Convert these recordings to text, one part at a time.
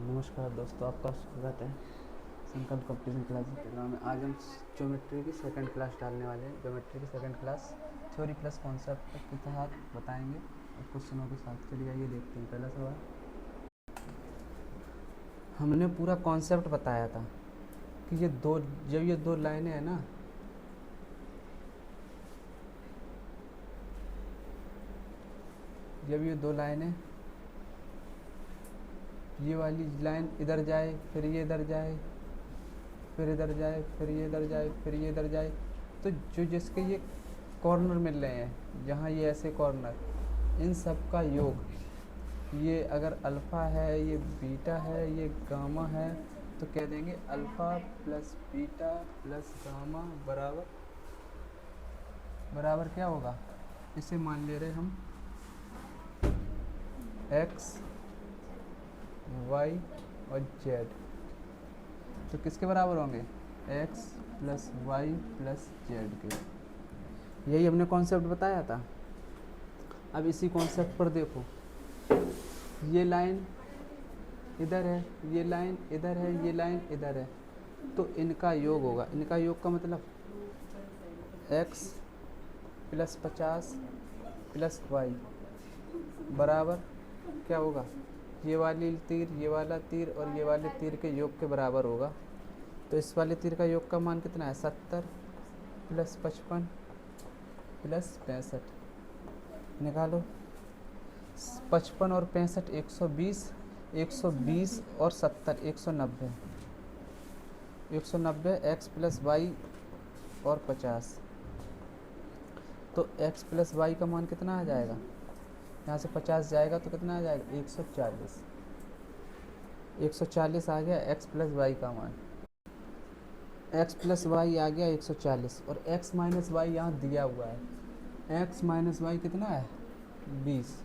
नमस्कार दोस्तों, आपका स्वागत है संकल्प कंपटीशन क्लासेस प्रोग्राम में। आज हम ज्योमेट्री की सेकंड क्लास डालने वाले हैं। ज्योमेट्री की second class theory plus concept के तहत बताएंगे और क्वेश्चनों के साथ। चलिए आइए देखते हैं। पहला सवाल, हमने पूरा कॉन्सेप्ट बताया था कि जब ये दो लाइनें हैं ना, जब ये दो लाइनें, ये वाली लाइन इधर जाए, फिर ये इधर जाए, फिर इधर जाए, फिर ये इधर जाए, फिर ये इधर जाए, तो जो जिसके ये कॉर्नर मिल रहे हैं, जहाँ ये ऐसे कॉर्नर, इन सब का योग, ये अगर अल्फ़ा है, ये बीटा है, ये गामा है, तो कह देंगे alpha plus beta plus gamma बराबर बराबर क्या होगा। इसे मान ले रहे हम एक्स वाई और जेड, तो किसके बराबर होंगे, x plus y plus z के। यही हमने कॉन्सेप्ट बताया था। अब इसी कॉन्सेप्ट पर देखो, ये लाइन इधर है, ये लाइन इधर है, ये लाइन इधर है, तो इनका योग होगा। इनका योग का मतलब x प्लस 50 प्लस वाई बराबर क्या होगा, ये वाली तीर, ये वाला तीर और ये वाले तीर के योग के बराबर होगा। तो इस वाले तीर का योग का मान कितना है, 70 प्लस 55 प्लस 65। निकालो, 55 और 65 120, 120 और 70 190, 190 एक्स प्लस वाई और 50। तो x प्लस वाई का मान कितना आ जाएगा, यहाँ से 50 जाएगा तो कितना आ जाएगा, 140। 140 आ गया x प्लस वाई का मान। x प्लस वाई आ गया 140 और x माइनस वाई यहाँ दिया हुआ है। x माइनस वाई कितना है, 20।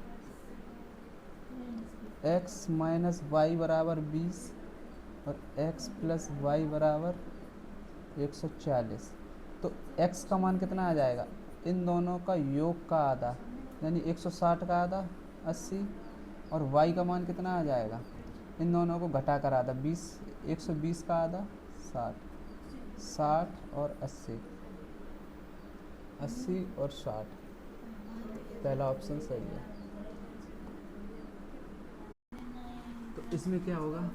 x माइनस वाई बराबर 20 और x प्लस वाई बराबर 140। तो x का मान कितना आ जाएगा, इन दोनों का योग का आधा, यानी 160 का आधा 80, और y का मान कितना आ जाएगा, इन दोनों को घटा कर आधा 20, 120 का आधा 60, 60 और 80, 80 और 60। पहला ऑप्शन सही है। तो इसमें क्या होगा,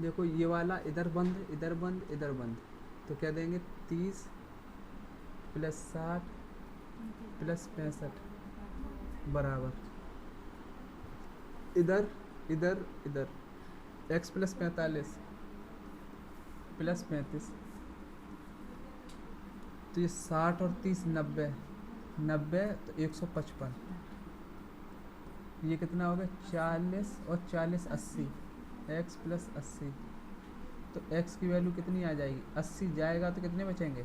देखो ये वाला इधर बंद, इधर बंद, इधर बंद, तो क्या देंगे 30 प्लस 60 प्लस 65 बराबर इधर इधर इधर x प्लस 45 प्लस 35, तो ये 60 और 30 90, 90 तो 155, ये कितना हो गया 40 और 40 80, x प्लस 80। तो x की वैल्यू कितनी आ जाएगी, 80 जाएगा तो कितने बचेंगे,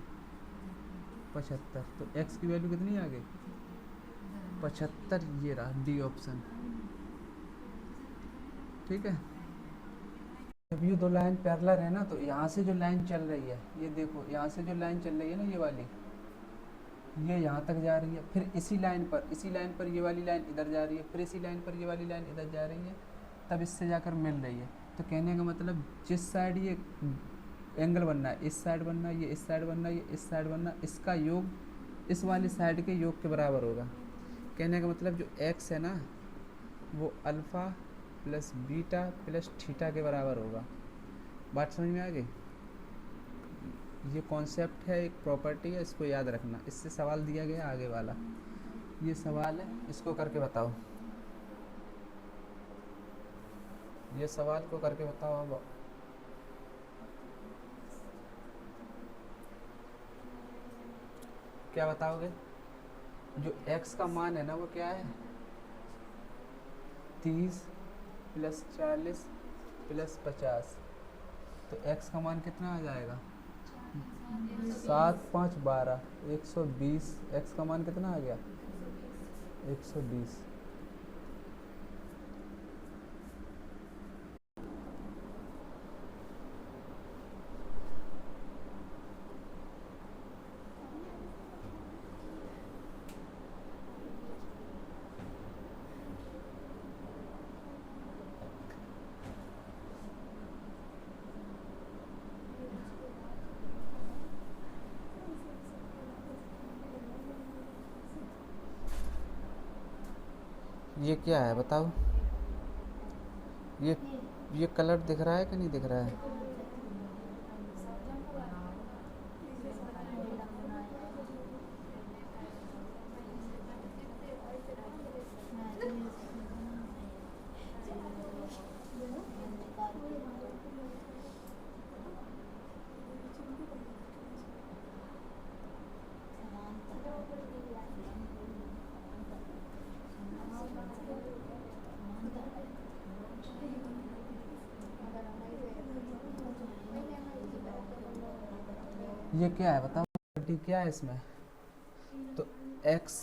75। तो x की वैल्यू कितनी आ गई, 75। ये रहा डी ऑप्शन। ठीक है। जब ये दो लाइन पैरेलल है ना, तो यहाँ से जो लाइन चल रही है, ये देखो यहाँ से जो लाइन चल रही है ना, ये वाली, ये यहाँ तक जा रही है, फिर इसी लाइन पर ये वाली लाइन इधर जा रही है, फिर इसी लाइन पर ये वाली लाइन इधर जा रही है, तब इससे जाकर मिल रही है। तो कहने का मतलब जिस साइड ये एंगल बनना है, इस साइड बनना है, ये इस साइड बनना है, ये इस साइड बनना है, इसका योग इस वाली साइड के योग के बराबर होगा। कहने का मतलब जो x है ना, वो alpha plus beta plus theta के बराबर होगा। बात समझ में आ गई। ये कॉन्सेप्ट है, एक प्रॉपर्टी है, इसको याद रखना। इससे सवाल दिया गया आगे वाला, ये सवाल है, इसको करके बताओ। ये सवाल को करके बताओ। अब क्या बताओगे, जो x का मान है ना, वो क्या है, 30 प्लस 40 प्लस 50। तो x का मान कितना आ जाएगा, 7 5 12, 120। x का मान कितना आ गया, 120। ये क्या है बताओ? ये ये कलर दिख रहा है कि नहीं दिख रहा है? ये क्या है बताओ? डी क्या है इसमें? तो एक्स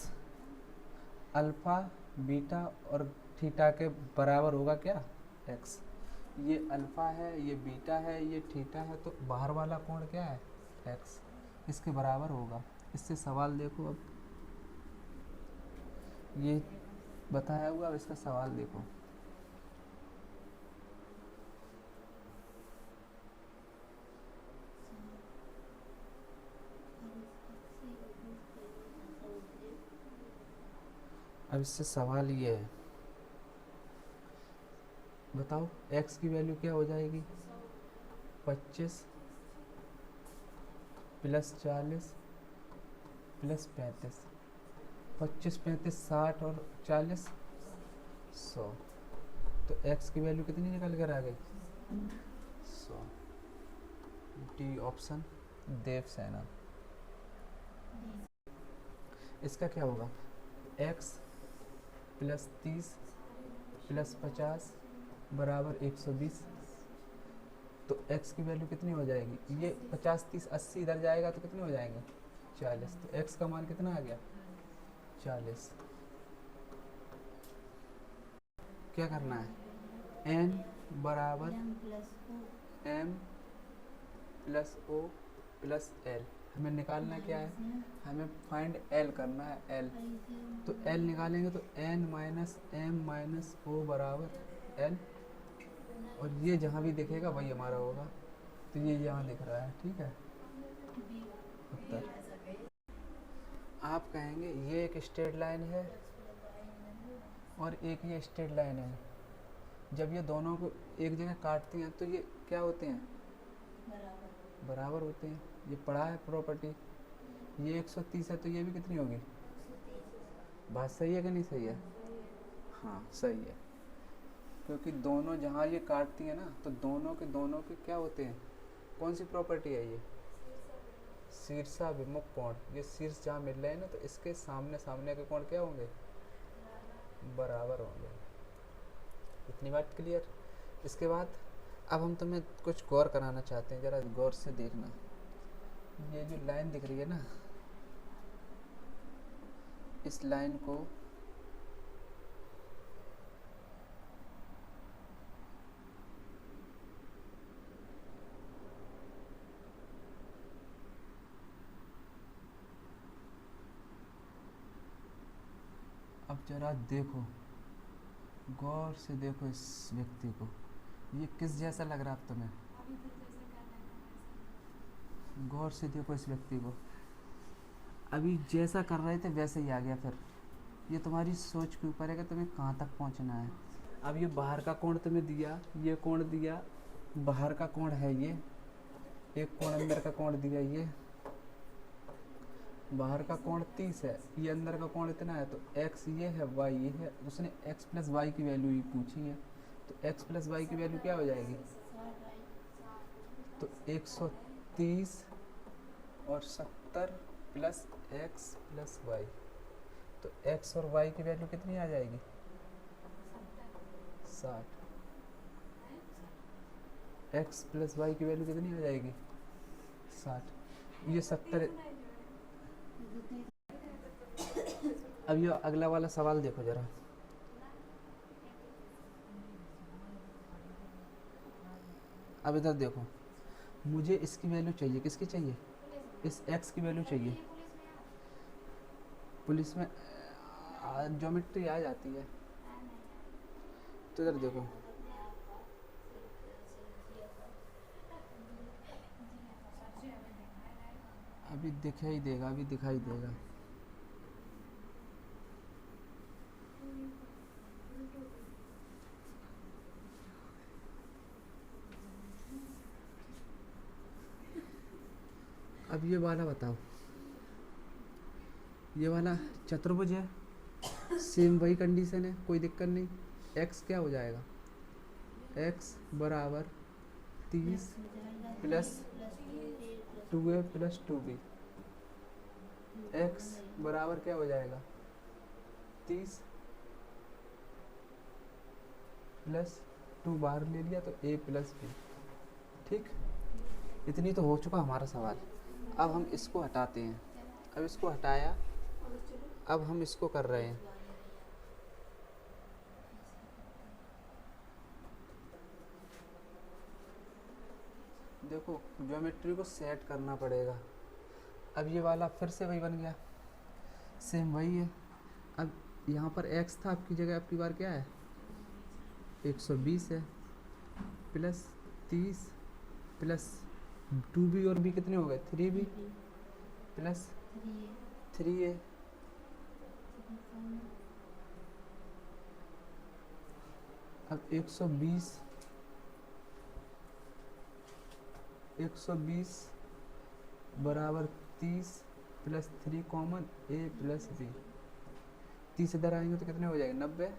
अल्फा बीटा और थीटा के बराबर होगा क्या? एक्स, ये अल्फा है, ये बीटा है, ये थीटा है, तो बाहर वाला कोण क्या है? एक्स, इसके बराबर होगा। इससे सवाल देखो अब, ये बताया हुआ, अब इसका सवाल देखो। अब इससे सवाल ये है, बताओ x की वैल्यू क्या हो जाएगी? 25 प्लस 40 प्लस 35, 25 35 60 और 40 100, तो x की वैल्यू कितनी निकल कर आ गई? 100। डी ऑप्शन देव सेना। इसका क्या होगा? x प्लस 30 प्लस 50 बराबर 120, तो x की वैल्यू कितनी हो जाएगी? ये 50 30 80 इधर जाएगा तो कितने हो जाएंगे? 40, तो x का मान कितना आ गया? 40। क्या करना है? n बराबर m plus o plus l, हमें निकालना क्या है? हमें फाइंड l करना है, l। तो l निकालेंगे तो n minus m minus o बराबर l, और ये जहाँ भी दिखेगा वही हमारा होगा, तो ये यहाँ दिख रहा है, ठीक है उत्तर। आप कहेंगे ये एक स्ट्रेट लाइन है और एक ये स्ट्रेट लाइन है, जब ये दोनों को एक जगह काटती हैं तो ये क्या होते हैं? बराबर होते हैं। ये पढ़ा है प्रॉपर्टी। ये 130 है तो ये भी कितनी होगी? बात सही है कि नहीं सही है? हाँ सही है, क्योंकि दोनों जहाँ ये काटती है ना तो दोनों के क्या होते हैं? कौन सी प्रॉपर्टी है ये? शीर्षाभिमुख कोण। ये शीर्ष जहाँ मिल रहे हैं ना तो इसके सामने सामने के कोण क्या होंगे? बराबर होंगे। इतनी बात क्लियर। इसके बाद अब हम तुम्हें कुछ गौर कराना चाहते हैं, जरा गौर से देखना। ये जो लाइन दिख रही है ना, इस लाइन को अब जरा देखो, गौर से देखो इस व्यक्ति को, ये किस जैसा लग रहा है तुम्हें? गौर से देखो इस व्यक्ति को, अभी जैसा कर रहे थे वैसे ही आ गया। फिर ये तुम्हारी सोच के ऊपर है कि तुम्हें कहाँ तक पहुँचना है। अब ये बाहर का कोण तुम्हें दिया, ये कोण दिया, बाहर का कोण है ये, एक कोण अंदर का कोण दिया, ये बाहर का कोण 30 है, ये अंदर का कोण इतना है, तो x ये है, y ये है। उसने x प्लस वाई की वैल्यू ही पूछी है, तो x प्लस वाई की वैल्यू क्या हो जाएगी? तो 130 और 70 प्लस x प्लस वाई, तो x और y की वैल्यू कितनी आ जाएगी? 60। x प्लस वाई की वैल्यू कितनी आ जाएगी? 60। ये 70। अब ये अगला वाला सवाल देखो जरा। अब इधर देखो, मुझे इसकी वैल्यू चाहिए, किसकी चाहिए? इस x की वैल्यू चाहिए। पुलिस में ज्योमेट्री आ जाती है, तो इधर देखो, अभी दिखाई देगा, अभी दिखाई देगा। अब ये वाला बताओ, ये वाला चतुर्भुज है, सेम वही कंडीशन है, कोई दिक्कत नहीं। x क्या हो जाएगा, x बराबर 30 plus 2a plus 2b। x बराबर क्या हो जाएगा 30 प्लस 2 बाहर ले लिया तो a प्लस b। ठीक, इतनी तो हो चुका हमारा सवाल। अब हम इसको हटाते हैं। अब इसको हटाया, अब हम इसको कर रहे हैं। देखो ज्योमेट्री को सेट करना पड़ेगा। अब ये वाला फिर से वही बन गया, सेम वही है। अब यहाँ पर x था, आपकी जगह आपकी बार क्या है 120 है, प्लस 30 प्लस 2b और b कितने हो गए 3b प्लस 3a। अब 120 बराबर 30 plus 3 common a plus b। 30 इधर आएंगे तो कितने हो जाएंगे 90,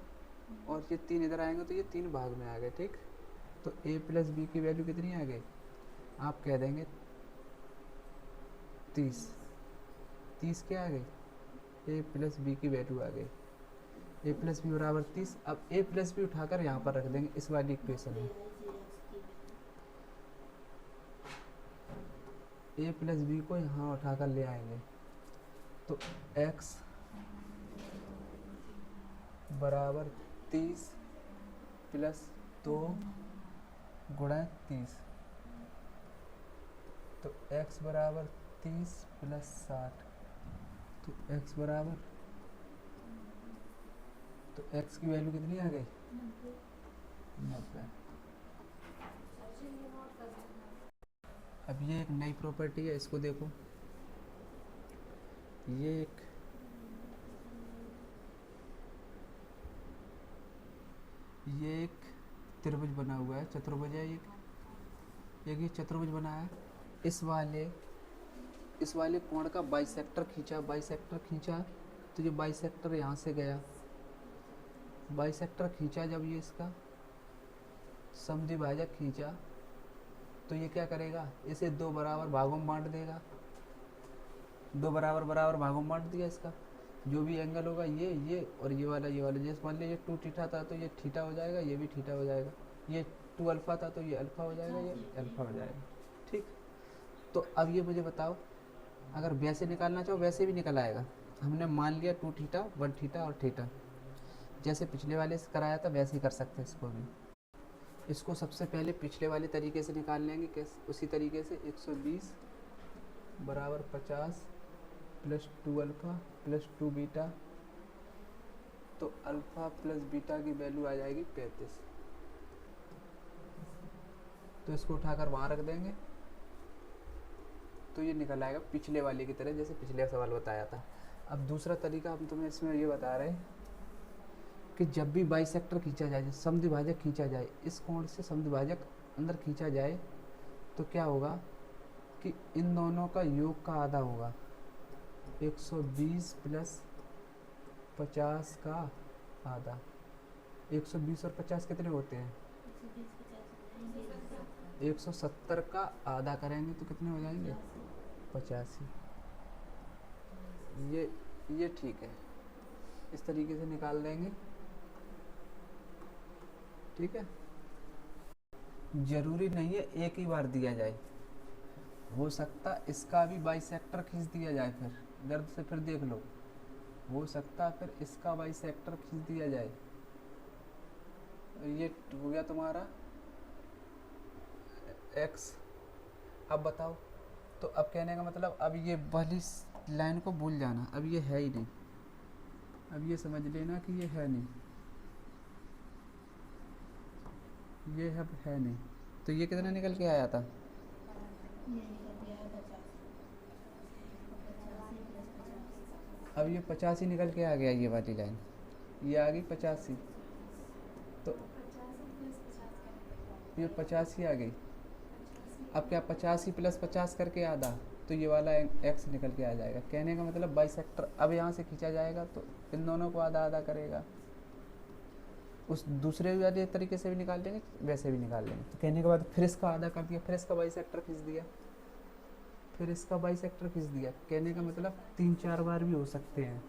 और ये 3 इधर आएंगे तो ये 3 भाग में आ गए। ठीक, तो a प्लस b की वैल्यू कितनी आ गई, आप कह देंगे 30। 30 क्या आ गई, a प्लस b की वैल्यू आ गई, a प्लस बी बराबर 30। अब a प्लस बी उठाकर यहाँ पर रख देंगे इस वाली इक्वेशन में। a प्लस बी को यहाँ उठाकर ले आएंगे तो x बराबर 30 प्लस 2 गुणा 30, तो x बराबर 30 प्लस 60, तो x बराबर, तो x की वैल्यू कितनी आ गई 90। अब ये एक नई प्रॉपर्टी है, इसको देखो। ये एक त्रिभुज बना हुआ है, चतुर्भुज है एक ये चतुर्भुज बना है। इस वाले कोण का बाइसेक्टर खींचा तो ये बाइसेक्टर यहाँ से गया, बाइसेक्टर खींचा जब ये इसका समद्विभाजक खींचा तो ये क्या करेगा, इसे 2 बराबर भागों में बांट देगा। 2 बराबर भागों में बांट दिया। इसका जो भी एंगल होगा ये और ये वाला जैसे मान लीजिए 2 थीटा था तो ये थीटा हो जाएगा, ये भी थीटा हो जाएगा। ये 2 अल्फा था तो ये अल्फा हो जाएगा, ये अल्फा हो जाएगा। ठीक, तो अब ये मुझे बताओ, अगर वैसे निकालना चाहो वैसे भी निकल आएगा। हमने मान लिया 2 थीटा 1 थीटा और थीटा, जैसे पिछले वाले से कराया था वैसे ही कर सकते हैं इसको भी। इसको सबसे पहले पिछले वाले तरीके से निकाल लेंगे, कैसे, उसी तरीके से 120 बराबर 50 प्लस 2 अल्फा प्लस 2 बीटा, तो अल्फा प्लस बीटा की वैल्यू आ जाएगी 35। तो इसको उठाकर वहाँ रख देंगे तो ये निकल आएगा पिछले वाले की तरह, जैसे पिछले सवाल बताया था। अब दूसरा तरीका हम तुम्हें इसमें ये बता रहे हैं कि जब भी बाइसेक्टर खींचा जाए, समद्विभाजक खींचा जाए, इस कोण से समद्विभाजक अंदर खींचा जाए तो क्या होगा कि इन दोनों का योग का आधा होगा। 120 प्लस 50 का आधा, 120 और 50 कितने होते हैं 170 का आधा करेंगे तो कितने हो जाएंगे 85। ये ठीक है, इस तरीके से निकाल देंगे। ठीक है, जरूरी नहीं है एक ही बार दिया जाए, हो सकता इसका भी बाइसेक्टर खींच दिया जाए, फिर गर्द से फिर देख लो, हो सकता फिर इसका बाइसेक्टर खींच दिया जाए। ये हो गया तुम्हारा x। अब बताओ, तो अब कहने का मतलब अब ये वाली लाइन को भूल जाना, अब ये है ही नहीं, अब ये समझ लेना कि ये है नहीं, ये है नहीं। तो ये कितना निकल के आया था, अब ये 85 निकल के आ गया, ये वाली लाइन ये आ गई 85, तो ये 85 आ गई। अब क्या 85 प्लस 50 करके आधा, तो ये वाला एक्स निकल के आ जाएगा। कहने का मतलब बाइसेक्टर अब यहाँ से खींचा जाएगा तो इन दोनों को आधा आधा करेगा। उस दूसरे वाले तरीके से भी निकाल लेंगे, वैसे भी निकाल लेंगे। तो कहने के बाद फिर इसका आधा कर दिया, फिर इसका बाइसेक्टर खींच दिया, फिर इसका बाइसेक्टर खींच दिया। कहने का मतलब 3-4 बार भी हो सकते हैं।